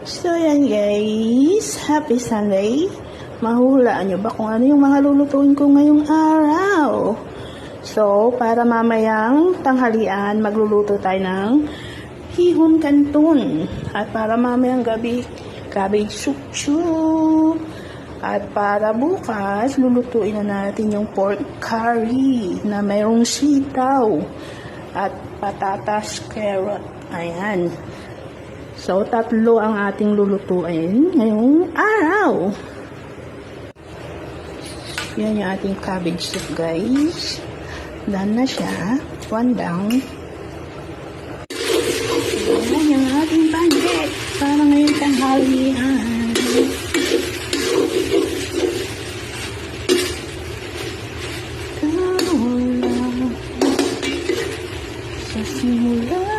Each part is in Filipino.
So yan guys, happy Sunday. Mahuhulaan nyo ba kung ano yung mga lulutuin ko ngayong araw? So, para mamayang tanghalian, magluluto tayo ng hihon kanton. At para mamayang gabi, cabbage soup. At para bukas, lulutuin na natin yung pork curry na mayroong sitaw at patatas, carrot. Ayan. So, tatlo ang ating lulutuin ngayong araw. Yan yung ating cabbage soup, guys. Done na siya. One down. Yan yung ating pancake. Para ngayong tanghalian. Sa simula.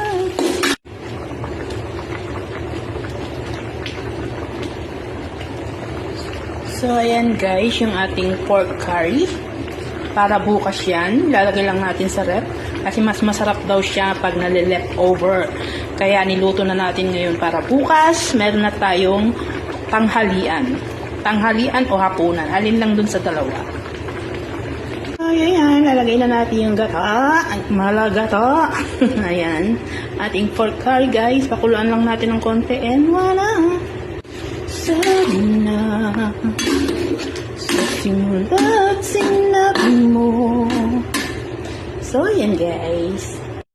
So, ayan guys, yung ating pork curry. Para bukas yan, lalagay lang natin sa ref. Kasi mas masarap daw siya pag nalileft over. Kaya niluto na natin ngayon para bukas. Meron na tayong tanghalian. Tanghalian o hapunan. Alin lang dun sa dalawa. Ayan, lalagay na natin yung gata. Malagata. Ayan. Ating pork curry guys. Pakuluan lang natin ng konti. And wala. Sana sa simula't sinabi mo. So, yan guys.